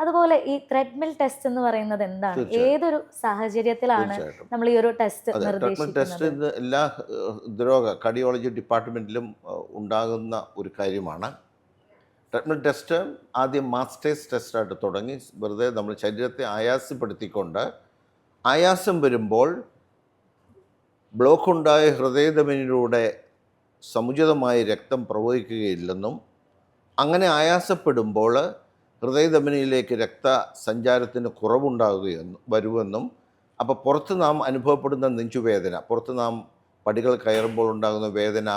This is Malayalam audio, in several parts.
അതുപോലെ ഈ ത്രെഡ്മിൽ ടെസ്റ്റ് എന്ന് പറയുന്നത് എന്താണ്? ഏതൊരു സാഹചര്യത്തിലാണ് നമ്മൾ ഈ ഒരു ടെസ്റ്റ് ട്രീറ്റ്മെൻറ്റ് ടെസ്റ്റ് നിർദ്ദേശിക്കുന്നത്? ഇന്ന് എല്ലാ കാർഡിയോളജി ഡിപ്പാർട്ട്മെൻറ്റിലും ഉണ്ടാകുന്ന ഒരു കാര്യമാണ്. ട്രീറ്റ്മെൻറ്റ് ടെസ്റ്റ് ആദ്യം മാസ്റ്റേഴ്സ് ടെസ്റ്റായിട്ട് തുടങ്ങി വെറുതെ നമ്മൾ ശരീരത്തെ ആയാസപ്പെടുത്തിക്കൊണ്ട് ആയാസം വരുമ്പോൾ ബ്ലോക്കുണ്ടായ ഹൃദയധമനിയിലൂടെ സമുചിതമായി രക്തം പ്രവഹിക്കുകയില്ലെന്നും അങ്ങനെ ആയാസപ്പെടുമ്പോൾ ഹൃദയധമനിയിലേക്ക് രക്തസഞ്ചാരത്തിന് വരുമെന്നും അപ്പോൾ പുറത്ത് നാം അനുഭവപ്പെടുന്ന നെഞ്ചുവേദന, പുറത്ത് നാം പടികൾ കയറുമ്പോൾ ഉണ്ടാകുന്ന വേദന,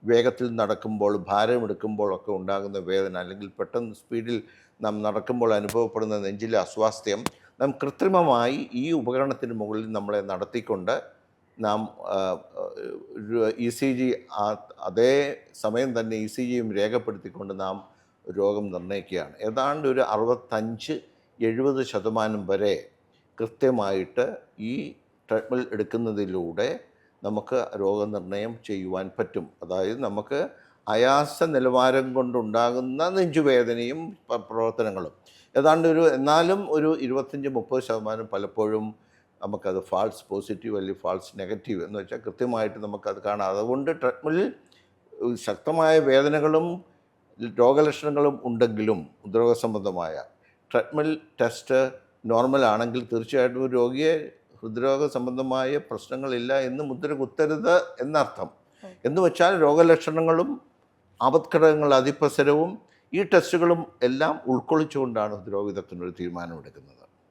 വേഗത്തിൽ നടക്കുമ്പോൾ ഭാരമെടുക്കുമ്പോഴൊക്കെ ഉണ്ടാകുന്ന വേദന, അല്ലെങ്കിൽ പെട്ടെന്ന് സ്പീഡിൽ നാം നടക്കുമ്പോൾ അനുഭവപ്പെടുന്ന നെഞ്ചിലെ അസ്വാസ്ഥ്യം നാം കൃത്രിമമായി ഈ ഉപകരണത്തിന് മുകളിൽ നമ്മളെ നടത്തിക്കൊണ്ട് നാം ECG അതേ സമയം തന്നെ ECGയും രേഖപ്പെടുത്തിക്കൊണ്ട് നാം രോഗം നിർണ്ണയിക്കുകയാണ്. ഏതാണ്ട് ഒരു 65-70% വരെ കൃത്യമായിട്ട് ഈ ട്രീറ്റ്മെൻറ്റ് എടുക്കുന്നതിലൂടെ നമുക്ക് രോഗനിർണയം ചെയ്യുവാൻ പറ്റും. അതായത് നമുക്ക് ആയാസ നിലവാരം കൊണ്ടുണ്ടാകുന്ന നെഞ്ചുവേദനയും പ്രവർത്തനങ്ങളും എന്നാലും ഒരു 25-30% പലപ്പോഴും നമുക്കത് ഫാൾസ് പോസിറ്റീവ് അല്ലെങ്കിൽ ഫാൾസ് നെഗറ്റീവ് എന്ന് വെച്ചാൽ കൃത്യമായിട്ട് നമുക്കത് കാണാം. അതുകൊണ്ട് ട്രീറ്റ്മെൻറ്റിൽ ശക്തമായ വേദനകളും രോഗലക്ഷണങ്ങളും ഉണ്ടെങ്കിലും ഹൃദ്രോഗ സംബന്ധമായ ട്രീറ്റ്മെൻറ്റ് ടെസ്റ്റ് നോർമൽ ആണെങ്കിൽ തീർച്ചയായിട്ടും ഒരു രോഗിയെ ഹൃദ്രോഗ സംബന്ധമായ പ്രശ്നങ്ങളില്ല എന്ന് മുദ്ര കുത്തരുത് എന്നർത്ഥം. എന്ന് വെച്ചാൽ രോഗലക്ഷണങ്ങളും ആപത്ഘടകങ്ങൾ അതിപ്രസരവും ഈ ടെസ്റ്റുകളും എല്ലാം ഉൾക്കൊള്ളിച്ചുകൊണ്ടാണ് ഹൃദ്രോഗ വിദഗ്ധനൊരു തീരുമാനമെടുക്കുന്നത്.